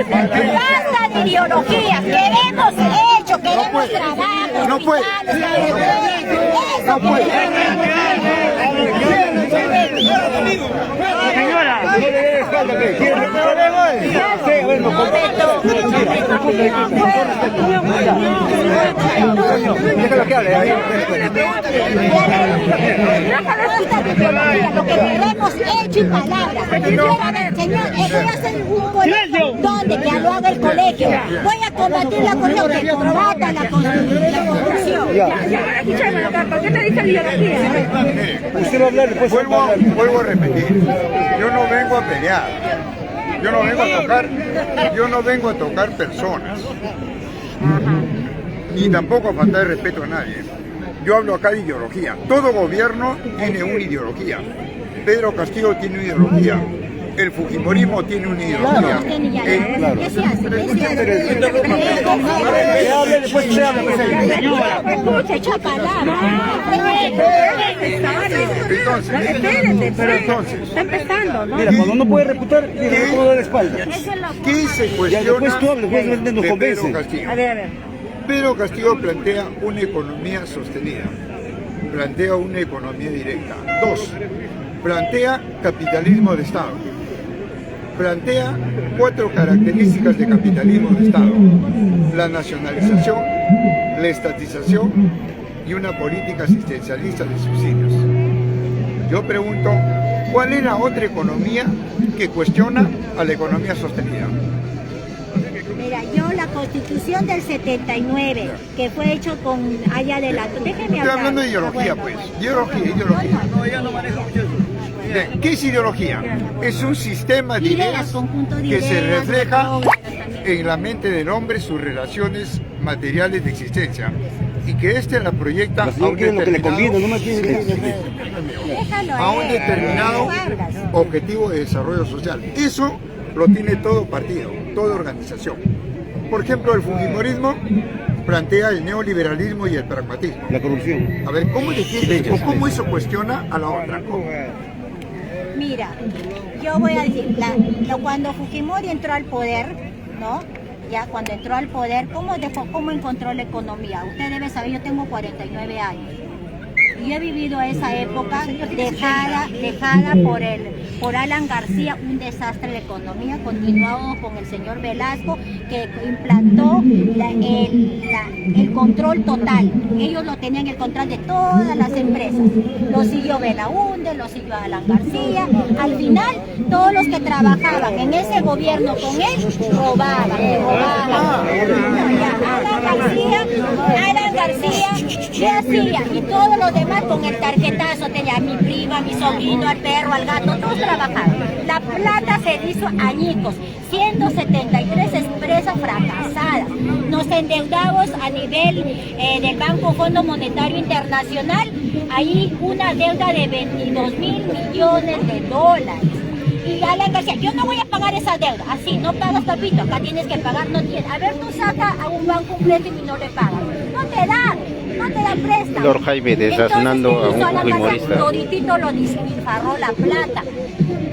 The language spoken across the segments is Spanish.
Basta de ideologías, queremos hecho, queremos trabajo, no puede. No puede. Señora, lo que queremos hecho y palabra. Señor, voy a hacer un colegio donde que lo haga el colegio. Voy a combatir la corrupción que combata la corrupción. ¿Por qué te dice ideología? Usted va a hablar después. Vuelvo a repetir, yo no vengo a pelear, yo no vengo a tocar personas, ni tampoco a faltar el respeto a nadie. Yo hablo acá de ideología. Todo gobierno tiene una ideología. Pedro Castillo tiene una ideología. El fujimorismo tiene una ideología. ¿Qué se hace? Entonces, Está empezando, ¿no? mira, cuando no puede reputar, le puedo dar la espalda. ¿qué se Ya cuestiona después tú hablas, después nos de Pedro convencen. Castillo? A ver. Pedro Castillo plantea una economía sostenida, plantea una economía directa. 2, plantea capitalismo de Estado, plantea 4 características de capitalismo de Estado: la nacionalización, la estatización y una política asistencialista de subsidios. Yo pregunto, ¿cuál es la otra economía que cuestiona a la economía sostenida? Mira, yo la Constitución del 79, que fue hecho con allá de la... Déjeme Estoy hablar. hablando de ideología, pues. Ideología. ¿Qué es ideología? Es un sistema de ideas conjunto de que se ideas, refleja en la mente del hombre sus relaciones materiales de existencia y que éste la proyecta La señora quiere lo que le conviene, no me quiere. a un determinado objetivo de desarrollo social. Eso lo tiene todo partido, toda organización. Por ejemplo, el fujimorismo plantea el neoliberalismo y el pragmatismo. La corrupción. A ver, ¿cómo define o cómo eso cuestiona a la otra? Mira, yo voy a decir, cuando Fujimori entró al poder, ¿no? Ya cuando entró al poder, ¿cómo encontró la economía? Usted debe saber, yo tengo 49 años. Y he vivido esa época dejada por Alan García, un desastre de economía, continuado con el señor Velasco, que implantó el control total. Ellos lo tenían el control de todas las empresas. Lo siguió Belaúnde, lo siguió Alan García. Al final, todos los que trabajaban en ese gobierno con él, robaban. Alan García, ¿qué hacía? Y todos los demás con el tarjetazo, tenía a mi prima, a mi sobrino, al perro, al gato, todos trabajaban. La plata se hizo añicos, 173 empresas fracasadas. Nos endeudamos a nivel del Banco Fondo Monetario Internacional, ahí una deuda de 22.000 millones de dólares. Y Alan García, yo no voy a pagar esa deuda, así, no pagas papito, acá tienes que pagar, no tienes. A ver, tú sacas a un banco un préstamo y no le pagas, no te dan préstamo. Lord Jaime desasnando a un fujimorista. Toditito lo despilfarró la plata.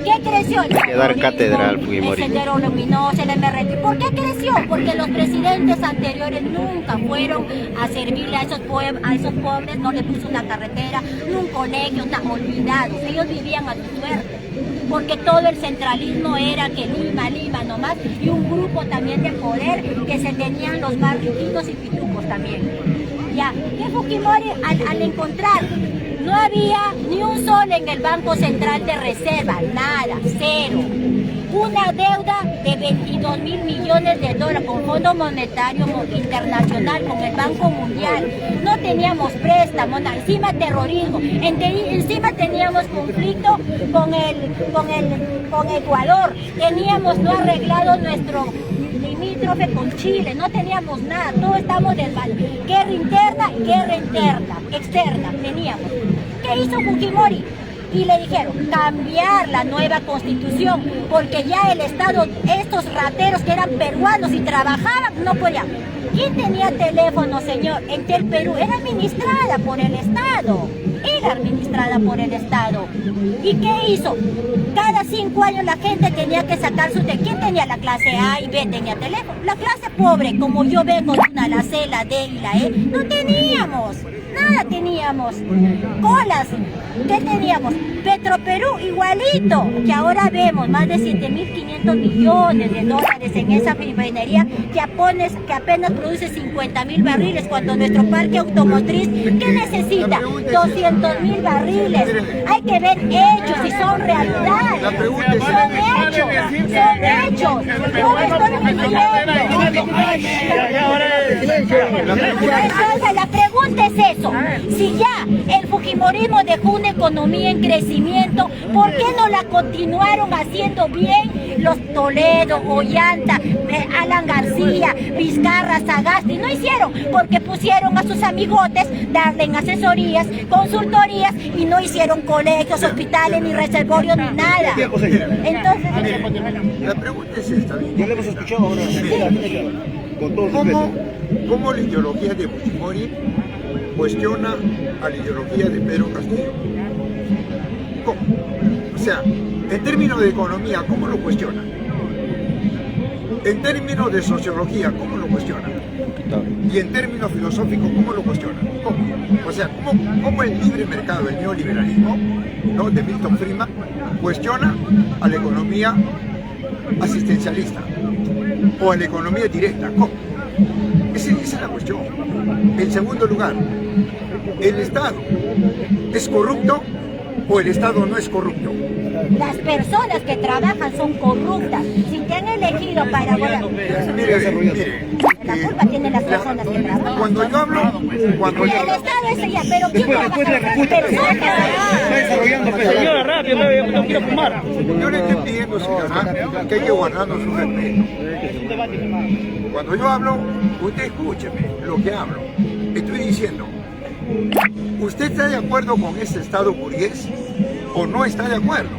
¿Qué creció? Dar cátedra al fujimorismo. El Sendero Luminoso, el MRT. ¿Por qué creció? Porque los presidentes anteriores nunca fueron a servirle a esos pobres, no les puso una carretera, ni un colegio, están olvidados. Ellos vivían a su suerte, porque todo el centralismo era que Lima nomás, y un grupo también de poder que se tenían los más riquitos y pitucos también. Ya, ¿qué Fujimori al encontrar? No había ni un sol en el Banco Central de Reserva, nada, cero. Una deuda de 22.000 millones de dólares con Fondo Monetario Internacional, con el Banco Mundial. No teníamos préstamos, encima terrorismo, encima teníamos conflicto con Ecuador. Teníamos no arreglado nuestro limítrofe con Chile, no teníamos nada, todos estamos del mal. Guerra interna, externa teníamos. ¿Qué hizo Fujimori? Y le dijeron, cambiar la nueva constitución, porque ya el Estado, estos rateros que eran peruanos y trabajaban, no podían. ¿Quién tenía teléfono, señor? Entel Perú era administrada por el Estado. ¿Y qué hizo? Cada 5 años la gente tenía que sacar su teléfono. ¿Quién tenía la clase A y B, tenía teléfono. La clase pobre, como yo vengo de una, la C, la D y la E, no teníamos. Nada teníamos. Colas. ¿Qué teníamos? Petroperú igualito, que ahora vemos más de 7.500 millones de dólares en esa refinería que apenas produce 50.000 barriles, cuando nuestro parque automotriz, ¿qué necesita? 200.000 barriles. Hay que ver hechos y son realidades. Son hechos. Yo me estoy mintiendo. Entonces la pregunta es eso. Si ya el fujimorismo dejó una economía en crecimiento, ¿por qué no la continuaron haciendo bien los Toledo, Ollanta, Alan García, Vizcarra, Sagasti? No hicieron, porque pusieron a sus amigotes darle en asesorías, consultorías, y no hicieron colegios, hospitales, ni reservorios, ni nada. Entonces, la pregunta es esta. Ya le hemos escuchado ahora. Con todo ¿Cómo la ideología de Fujimori cuestiona a la ideología de Pedro Castillo? ¿Cómo? O sea, en términos de economía, ¿cómo lo cuestiona? En términos de sociología, ¿cómo lo cuestiona? Y en términos filosóficos, ¿cómo lo cuestiona? ¿Cómo? O sea, ¿cómo el libre mercado, el neoliberalismo, ¿no?, de Milton Friedman, cuestiona a la economía asistencialista o a la economía directa? ¿Cómo? Esa es la cuestión. En segundo lugar, ¿el Estado es corrupto o el Estado no es corrupto? las personas que trabajan son corruptas. Si te han elegido para gobernar, la culpa tienen las personas que trabajan. Cuando yo hablo, el Estado es ella, pero ¿quién trabaja? Las personas. Señora, rápido, no quiero fumar. yo le estoy pidiendo, señora, que hay que guardarnos un respeto. Cuando yo hablo, usted escúcheme lo que hablo. Estoy diciendo, ¿usted está de acuerdo con ese Estado burgués o no está de acuerdo?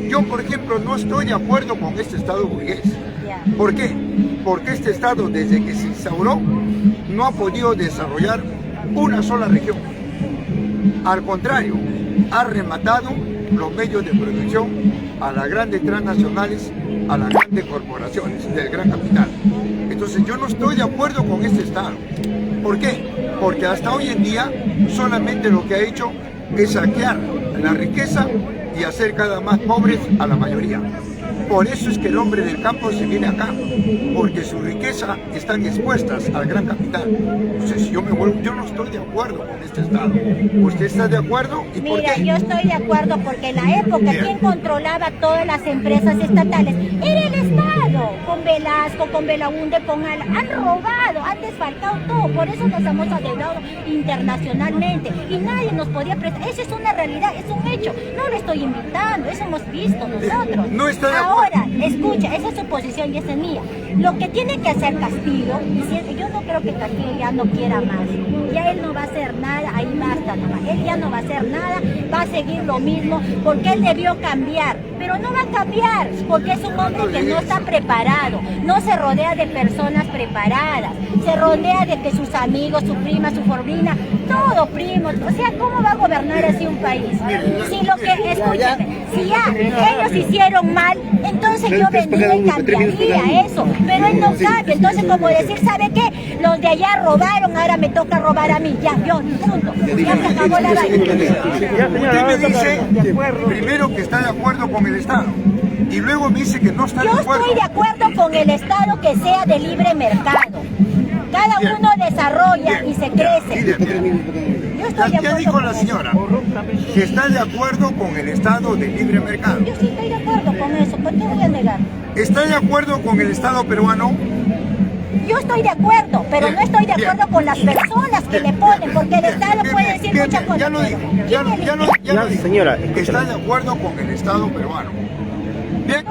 Yo, por ejemplo, no estoy de acuerdo con este Estado burgués. ¿Por qué? Porque este Estado, desde que se instauró, no ha podido desarrollar una sola región. Al contrario, ha rematado los medios de producción a las grandes transnacionales, a las grandes corporaciones del gran capital. Entonces yo no estoy de acuerdo con este Estado. ¿Por qué? Porque hasta hoy en día solamente lo que ha hecho es saquear la riqueza y hacer cada más pobres a la mayoría. Por eso es que el hombre del campo se viene acá, porque su riqueza están expuestas al gran capital. Entonces yo no estoy de acuerdo con este Estado. ¿Usted está de acuerdo? ¿Y por Mira, qué? yo estoy de acuerdo porque en la época quien controlaba todas las empresas estatales era el Estado, con Velasco, con Belaunde, con Ala. Han robado, han desfalcado todo, por eso nos hemos adeudado internacionalmente y nadie nos podía prestar. Esa es una realidad, es un hecho, no lo estoy inventando, eso hemos visto nosotros. No está de acuerdo. Ahora, escucha, esa es su posición y esa es mía. Lo que tiene que hacer Castillo, yo no creo que Castillo ya no quiera más, ya él no va a hacer nada, ahí basta nomás, él ya no va a hacer nada, va a seguir lo mismo, porque él debió cambiar, pero no va a cambiar, porque es un hombre que no está preparado, no se rodea de personas preparadas, se rodea de que sus amigos, su prima, su sobrina, todo primos, o sea, ¿cómo va a gobernar así un país? Si lo que, escúchame, si ya ellos hicieron mal, entonces yo vendría y cambiaría eso, pero él no cambia, entonces como decir, ¿sabe qué? Los de allá robaron, ahora me toca robar a mí, ya, yo, punto, ya se acabó la vaina. Usted me dice primero que está de acuerdo con el Estado y luego me dice que no está de Yo acuerdo. estoy de acuerdo con el Estado que sea de libre mercado. Cada Bien. uno desarrolla Bien, y se ya, crece. Yo estoy de Ya acuerdo dijo con la eso. señora que está de acuerdo con el Estado de libre mercado. Yo sí estoy de acuerdo con eso. ¿Por qué voy a negar? ¿Está de acuerdo con el Estado peruano? Yo estoy de acuerdo, pero no estoy de Bien. acuerdo con las personas que le ponen, porque el Estado puede decir muchas cosas. Ya lo dijo, pero ya ¿quién lo elige? dijo. Señora, Está de acuerdo con el Estado peruano. Bien.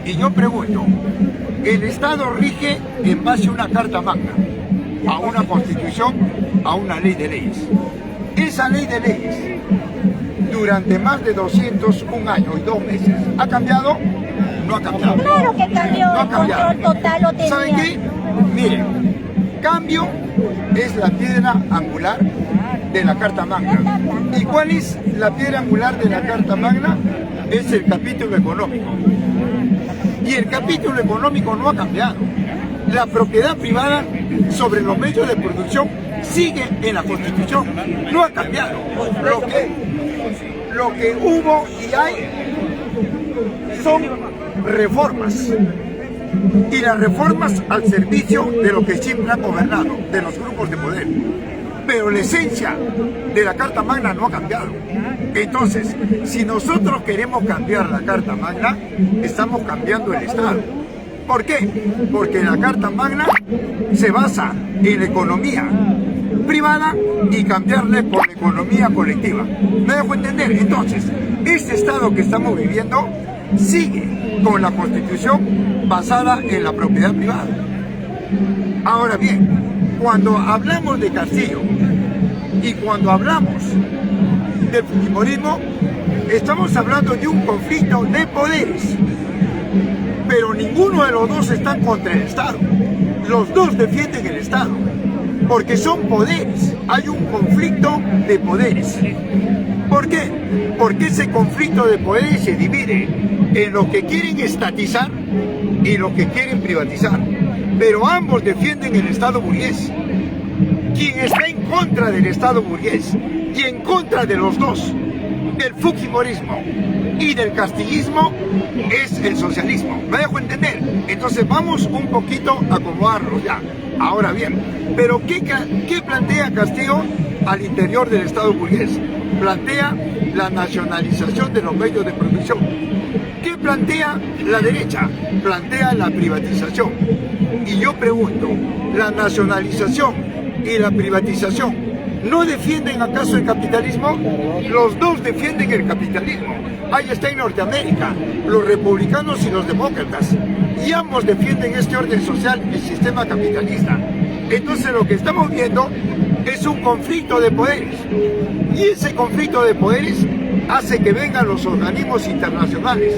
Y yo pregunto, el Estado rige en base a una carta magna, a una constitución, a una ley de leyes. Esa ley de leyes, durante más de 201 años y 2 meses, ¿ha cambiado? No ha cambiado. Claro que cambió, No ha el cambiado. control total lo tenía. ¿Saben qué? Miren, cambio es la piedra angular de la Carta Magna. ¿Y cuál es la piedra angular de la Carta Magna? Es el capítulo económico. Y Y el capítulo económico no ha cambiado. La propiedad privada sobre los medios de producción sigue en la Constitución, no ha cambiado. Lo que hubo y hay son reformas, y las reformas al servicio de lo que siempre han gobernado, de los grupos de poder. Pero la esencia de la Carta Magna no ha cambiado. Entonces, si nosotros queremos cambiar la Carta Magna, estamos cambiando el Estado. ¿Por qué? Porque la Carta Magna se basa en la economía privada y cambiarle por la economía colectiva. ¿Me dejo entender? Entonces, este Estado que estamos viviendo sigue con la Constitución basada en la propiedad privada. Ahora bien, cuando hablamos de Castillo y cuando hablamos del fujimorismo, estamos hablando de un conflicto de poderes. Pero ninguno de los dos están contra el Estado. Los dos defienden el Estado, porque son poderes. Hay un conflicto de poderes. ¿Por qué? Porque ese conflicto de poderes se divide en los que quieren estatizar y los que quieren privatizar. Pero ambos defienden el Estado burgués. Quien está en contra del Estado burgués y en contra de los dos, del fujimorismo y del castillismo, es el socialismo. ¿Me dejo entender? Entonces vamos un poquito a acomodarlos ya. Ahora bien, pero ¿qué plantea Castillo al interior del Estado burgués? Plantea la nacionalización de los medios de producción. ¿Qué plantea la derecha? Plantea la privatización. Y yo pregunto, ¿la nacionalización y la privatización no defienden acaso el capitalismo? Los dos defienden el capitalismo. Ahí está en Norteamérica, los republicanos y los demócratas, y ambos defienden este orden social, el sistema capitalista. Entonces lo que estamos viendo es un conflicto de poderes, y ese conflicto de poderes hace que vengan los organismos internacionales.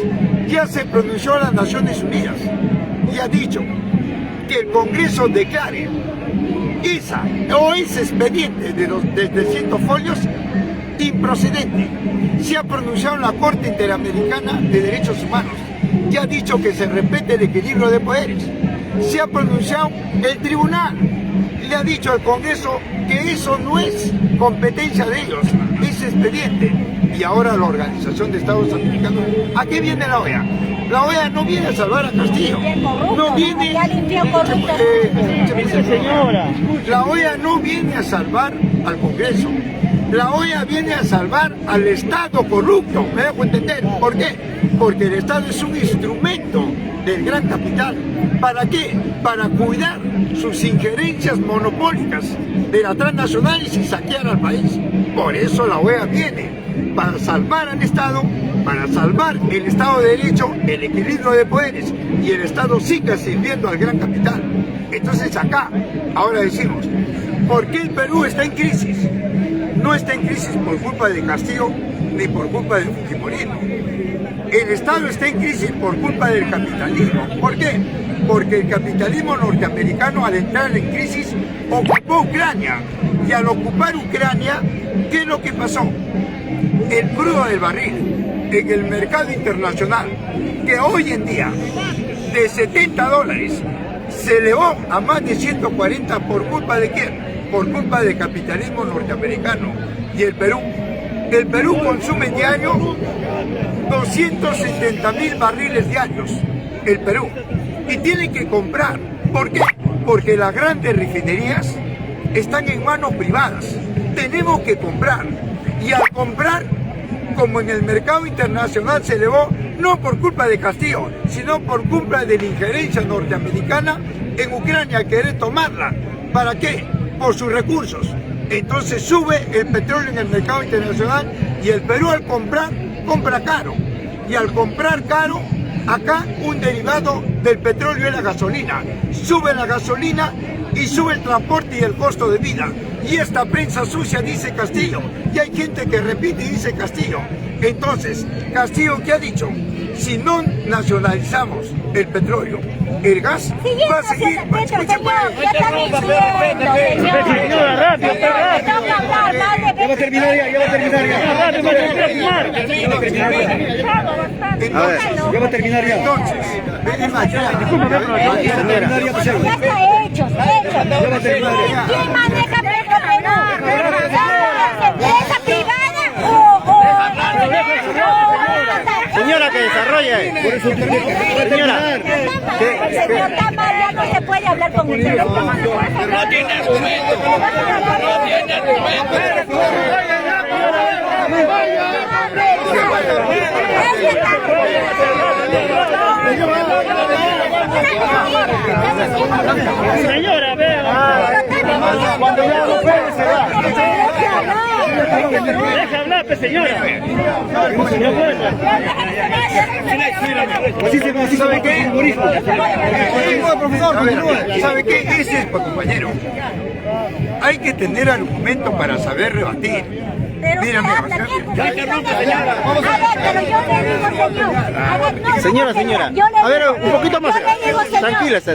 Ya se pronunció las Naciones Unidas y ha dicho que el Congreso declare ese expediente de 300 folios improcedente. Se ha pronunciado la Corte Interamericana de Derechos Humanos, ya ha dicho que se respete el equilibrio de poderes. Se ha pronunciado el tribunal, le ha dicho al Congreso que eso no es competencia de ellos, ese expediente. Y ahora la Organización de Estados Americanos, ¿a qué viene la OEA? La OEA no viene a salvar a Castillo, no viene... La OEA no viene a salvar al Congreso, la OEA viene a salvar al Estado corrupto. ¿Me dejo entender? ¿Por qué? Porque el Estado es un instrumento del gran capital. ¿Para qué? Para cuidar sus injerencias monopólicas de las transnacionales y saquear al país. Por eso la OEA viene para salvar al Estado, para salvar el Estado de Derecho, el equilibrio de poderes, y el Estado siga sirviendo al gran capital. Entonces acá, ahora decimos, ¿por qué el Perú está en crisis? No está en crisis por culpa de Castillo ni por culpa del fujimorismo. El Estado está en crisis por culpa del capitalismo. ¿Por qué? Porque el capitalismo norteamericano, al entrar en crisis, ocupó Ucrania. Y al ocupar Ucrania, ¿qué es lo que pasó? El crudo del barril en el mercado internacional, que hoy en día de $70 se elevó a más de 140. ¿Por culpa de quién? Por culpa del capitalismo norteamericano. Y el Perú consume diario 270,000 barriles diarios, el Perú, y tiene que comprar. ¿Por qué? Porque las grandes refinerías están en manos privadas. Tenemos que comprar, y al comprar, como en el mercado internacional se elevó, no por culpa de Castillo, sino por culpa de la injerencia norteamericana en Ucrania, querer tomarla. ¿Para qué? Por sus recursos. Entonces sube el petróleo en el mercado internacional, y el Perú al comprar, compra caro. Y al comprar caro, acá un derivado del petróleo es la gasolina. Sube la gasolina y sube el transporte y el costo de vida. Y esta prensa sucia dice Castillo, y hay gente que repite y dice Castillo. Entonces, Castillo, ¿qué ha dicho? Si no nacionalizamos el petróleo, el gas va a seguir. Señor, ya está diciendo, señor. Señora, rápido, rápido. Ya va a terminar ya. Rápido, Ya va a terminar ya. Entonces, Ya está hecho. ¿Quién maneja Petroperú? ¿Es empresa privada o Señora, que desarrolla. Señora. el señor Tamal ya no se puede hablar con usted? No tiene argumento. Señora, vea. Cuando ya no puede, se va. Deja hablar, pues, señora. ¿Sabe qué? ¿Sabe qué? Ese es, compañero. Hay que tener argumentos para saber rebatir. Mira, Señora. A ver, un poquito más.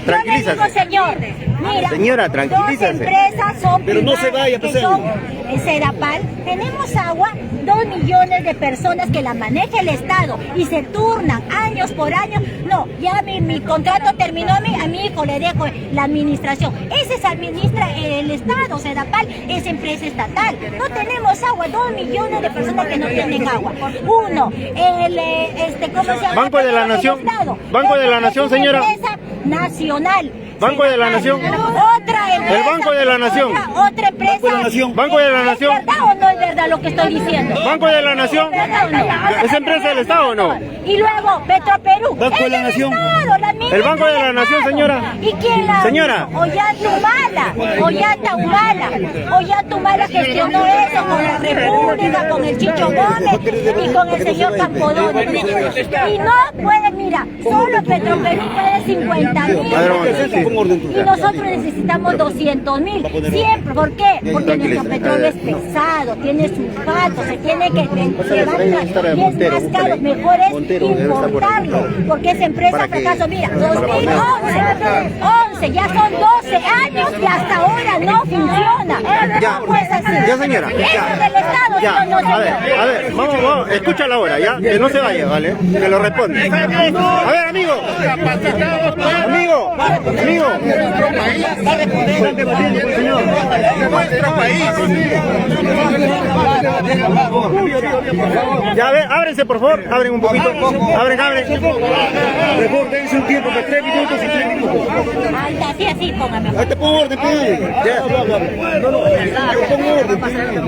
Tranquilízate. Señor, mira, Señora, tranquilízase. Dos empresas son Pero no se vaya, privadas, que son en Sedapal. Tenemos agua, 2 millones de personas que la maneja el Estado y se turnan años por año. No, ya mi contrato terminó, a mi hijo le dejo la administración. Ese se administra el Estado, Sedapal es empresa estatal. No tenemos agua, 2 millones de personas que no tienen agua. Uno, ¿cómo se llama? Banco de la Nación. Banco de la Nación, señora. Empresa nacional. Banco de la Nación. Otra empresa. El Banco de la Nación. Otra empresa. Banco de la Nación. ¿Es verdad o no es verdad lo que estoy diciendo? Banco de la Nación. ¿Es verdad o no? ¿Es empresa del Estado o no? Y luego, Petroperú. Banco de la Es Nación. del Estado, la administra El Banco de la el Nación, Estado. señora. ¿Y quién la? Señora. Ollanta Humala gestionó eso con la República, con el Chicho Gómez y con el señor Campodónico. Y no puede, mira, solo Petroperú puede 50.000. Y nosotros necesitamos 200.000. Siempre. ¿Por qué? Porque nuestro petróleo es pesado, tiene sulfato, se tiene que llevar y es más caro. Mejor es importarlo, porque esa empresa fracaso. Mira, 2011, ya son 12 años y hasta ahora no funciona. Ya, No es así. ya, señora. Eso es del Estado, Ya, ¿sí o no, señor? a ver, vamos, escúchala ahora, ¿ya? Que no se vaya, ¿vale? Que lo responde. A ver, amigo. nuestro país. Ya, a ver, ábrense, por favor. Abren un poquito. Abren. Mejor dense un tiempo de 3 minutos y 3 minutos. Así, póngame. Ahí te pongo orden,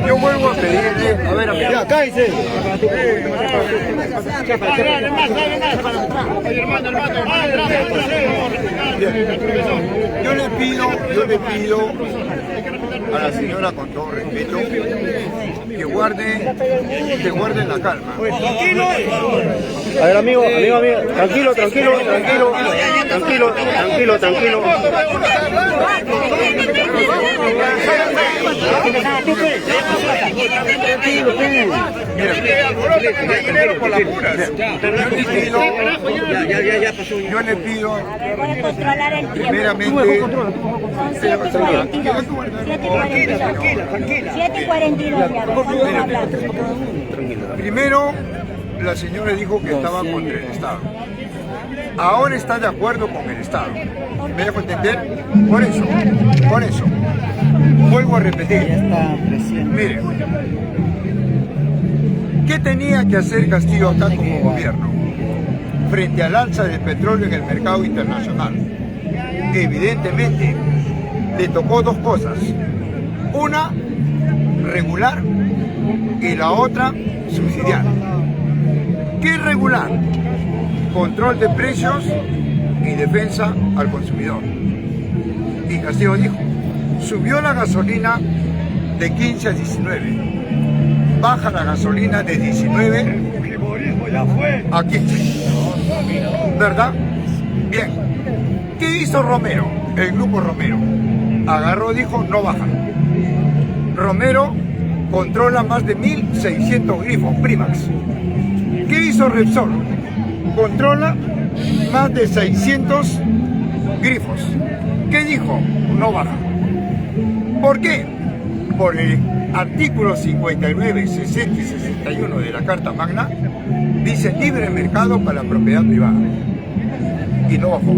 Yo vuelvo a pedirle, a ver, ya, cállese. yo le pido a la señora, con todo respeto, que guarde la calma. A ver, amigo, tranquilo. Yo le pido, Voy a controlar el tiempo. primeramente, Son 7:42. 7:42 ya, vamos a hablar. primero, la señora dijo que estaba contra el Estado. Ahora está de acuerdo con el Estado. ¿Me dejo entender? Por eso. Vuelvo a repetir. Mire, ¿qué tenía que hacer Castillo acá como gobierno frente al alza del petróleo en el mercado internacional? Evidentemente, le tocó dos cosas. Una, regular, y la otra, subsidiar. ¿Qué es regular? Control de precios y defensa al consumidor. Y Castillo dijo, subió la gasolina de 15 a 19, baja la gasolina de 19 a 15, ¿verdad? Bien, ¿qué hizo Romero? El grupo Romero agarró, dijo, no baja. Romero controla más de 1.600 grifos Primax. ¿Qué hizo Repsol? controla más de 600 grifos. ¿Qué dijo? No baja. ¿Por qué? Por el artículo 59, 60 y 61 de la Carta Magna, dice libre mercado para la propiedad privada. Y no bajó.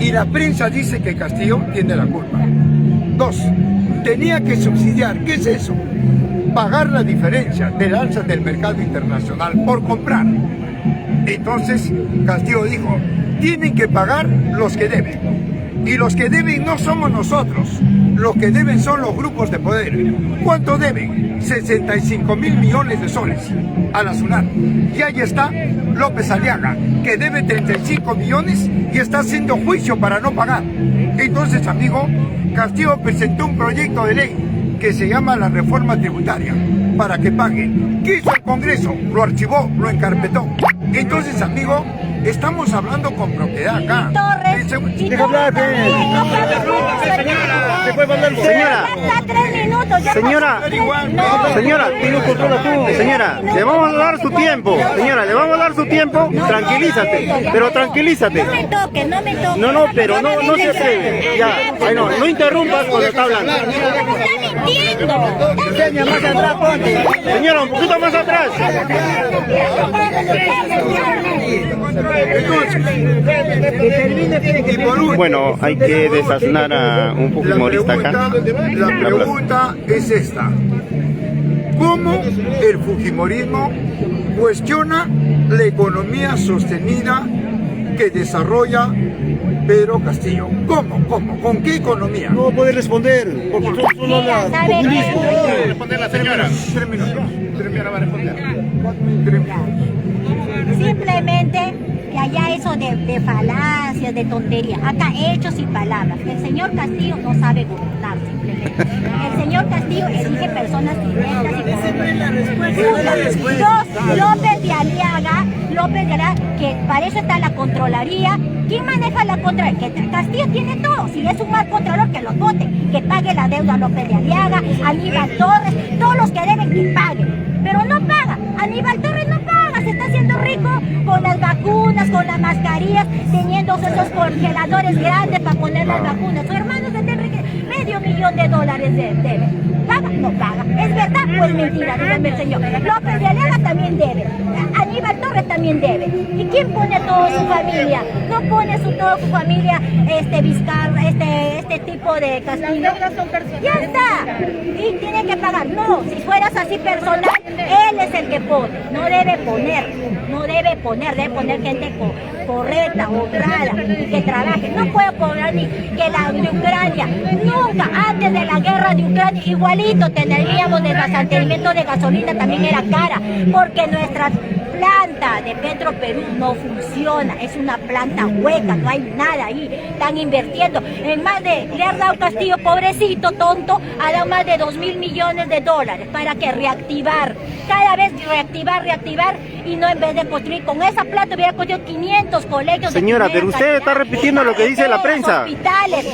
Y la prensa dice que Castillo tiene la culpa. 2. Tenía que subsidiar. ¿Qué es eso? Pagar la diferencia del alza del mercado internacional por comprar. Entonces Castillo dijo, tienen que pagar los que deben. Y los que deben no somos nosotros, los que deben son los grupos de poder. ¿Cuánto deben? 65.000 millones de soles a la SUNAT. Y ahí está López Aliaga, que debe 35 millones y está haciendo juicio para no pagar. Entonces, amigo, Castillo presentó un proyecto de ley que se llama la reforma tributaria para que paguen. ¿Qué hizo el Congreso? Lo archivó, lo encarpetó. Entonces, amigo, estamos hablando con propiedad acá. Señora, le vamos a dar su tiempo. Señora, le vamos a dar su tiempo. Tranquilízate, pero tranquilízate. No me toque, no me toque. No, pero no se atreve. Ya, ay, no interrumpas cuando está hablando. Está mintiendo. Señora, un poquito más atrás. Bueno, hay que desasnar a un fujimorista acá. La pregunta es esta. ¿Cómo el fujimorismo cuestiona la economía sostenida que desarrolla Pedro Castillo? ¿Cómo? ¿Con qué economía? No puede responder, porque son las populistas. ¿Puede responder la señora? 3 minutos. Va a responder. 3 minutos. Simplemente que allá eso de falacias, de tonterías, acá hechos y palabras. El señor Castillo no sabe gobernar, simplemente. El señor Castillo elige personas directas y corruptas. 2. López de Aliaga, que para eso está la Contraloría. ¿Quién maneja la Contraloría? Que Castillo tiene todo. Si es un mal contralor, que los vote, que pague la deuda a López de Aliaga, Aníbal Torres, todos los que deben que paguen. Pero no paga. Aníbal Torres no paga, se está haciendo rico con las vacunas, con las mascarillas, teniendo esos congeladores grandes para poner las vacunas. Su hermano se tiene $500,000 debe. ¿Paga? No paga. ¿Es verdad? Pues mentira, dígame el señor. López de Aliaga también debe. Aníbal Torres también debe. ¿Y quién pone toda su familia? No pone toda su familia Vizcarra, este tipo de Castillo. Ya está. Y tiene que pagar. No, si fueras así personal, él es el que pone. No debe poner gente correcta, honrada y que trabaje. No puede poner ni que la de Ucrania. Nunca, antes de la guerra de Ucrania, igualito tendríamos desabastecimiento de gasolina, también era cara, porque nuestra planta de Petroperú no funciona, es una planta hueca, no hay nada ahí, están invirtiendo en más de, le ha dado Castillo, pobrecito, tonto, ha dado más de $2.000 millones para que reactivar, cada vez reactivar y no en vez de construir, con esa plata hubiera construido 500 colegios. Señora, pero usted está repitiendo lo que dice la prensa. Hospitales,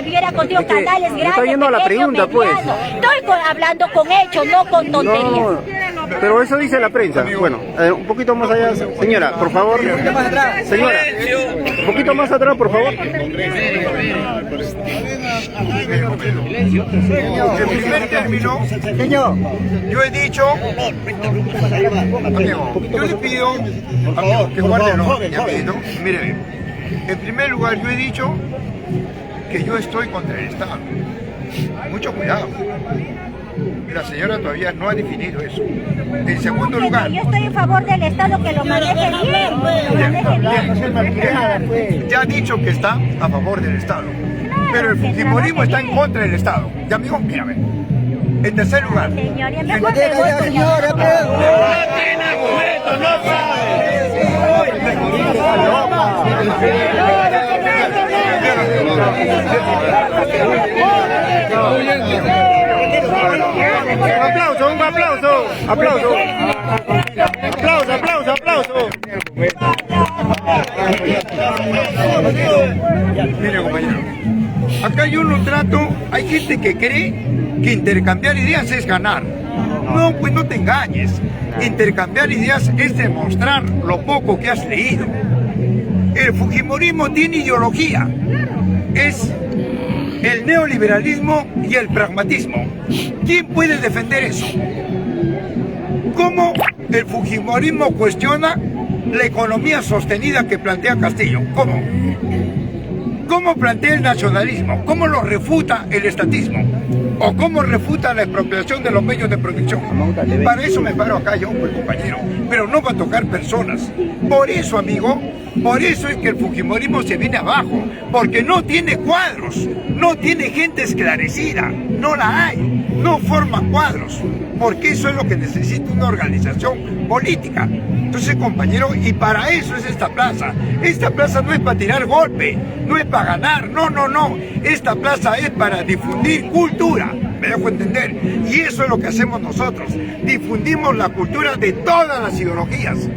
hubiera construido canales grandes. Está yendo a la pregunta, pues. Estoy hablando con hechos, no con tonterías. No, pero eso dice la prensa. Bueno, un poquito más allá, señora, por favor. Señora, un poquito más atrás, por favor. En primer término, yo he dicho, amigo, yo le pido, amigo, que guarden los apellidos. Mire, en primer lugar, yo he dicho que yo estoy contra el Estado. Mucho cuidado. La señora todavía no ha definido eso. En segundo lugar, yo estoy en favor del Estado, que lo maneje bien. Ya ha dicho que está a favor del Estado. Pero el fujimorismo está en contra del Estado. Y amigo, mírame. En tercer lugar, Señora, no aplauso. Mire, compañero, acá yo no trato, hay gente que cree que intercambiar ideas es ganar. No, pues no te engañes. Intercambiar ideas es demostrar lo poco que has leído. El fujimorismo tiene ideología. Es el neoliberalismo y el pragmatismo. ¿Quién puede defender eso? ¿Cómo el fujimorismo cuestiona la economía sostenida que plantea Castillo? ¿Cómo? ¿Cómo plantea el nacionalismo? ¿Cómo lo refuta el estatismo? ¿O cómo refuta la expropiación de los medios de producción? Para eso me paro acá yo, pues, compañero, pero no va a tocar personas. Por eso, amigo, por eso es que el fujimorismo se viene abajo, porque no tiene cuadros, no tiene gente esclarecida, no la hay, no forma cuadros, porque eso es lo que necesita una organización política. Entonces, compañero, y para eso es esta plaza. Esta plaza no es para tirar golpe, no es para ganar, no. Esta plaza es para difundir cultura, me dejo entender. Y eso es lo que hacemos nosotros. Difundimos la cultura de todas las ideologías.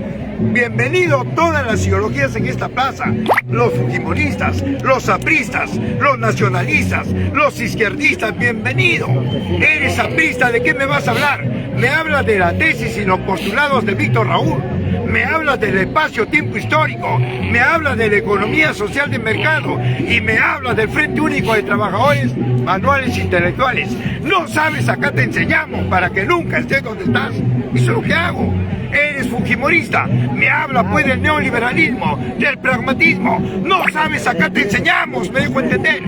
Bienvenido todas las ideologías en esta plaza. Los fujimoristas, los apristas, los nacionalistas, los izquierdistas, bienvenido. Eres aprista, ¿de qué me vas a hablar? Me hablas de la tesis y los postulados de Víctor Raúl. Me hablas del espacio-tiempo histórico, me hablas de la economía social de mercado y me hablas del Frente Único de Trabajadores Manuales Intelectuales. No sabes, acá te enseñamos para que nunca estés donde estás. Eso es lo que hago. Eres fujimorista, me habla pues del neoliberalismo, del pragmatismo. No sabes, acá te enseñamos, me dejo entender.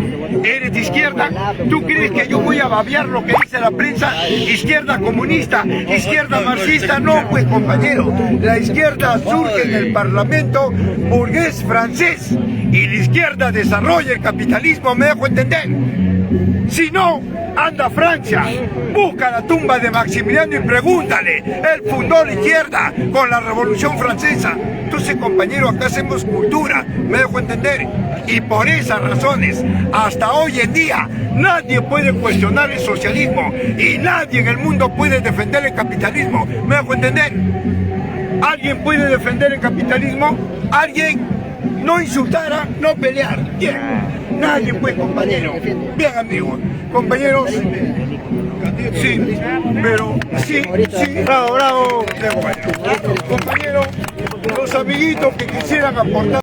Eres de izquierda, ¿tú crees que yo voy a babear lo que dice la prensa? Izquierda comunista, izquierda marxista, no pues compañero. La izquierda surge en el parlamento burgués francés y la izquierda desarrolla el capitalismo, me dejo entender. Si no, anda a Francia, busca la tumba de Maximiliano y pregúntale, él fundó la izquierda con la Revolución Francesa. Entonces, compañero, acá hacemos cultura, me dejo entender. Y por esas razones, hasta hoy en día, nadie puede cuestionar el socialismo y nadie en el mundo puede defender el capitalismo, me dejo entender. ¿Alguien puede defender el capitalismo? ¿Alguien? No insultar, no pelear. Bien. Nadie pues, compañero. Bien, amigos. Compañeros. Sí, pero sí. Bravo. Compañeros, los amiguitos que quisieran aportar.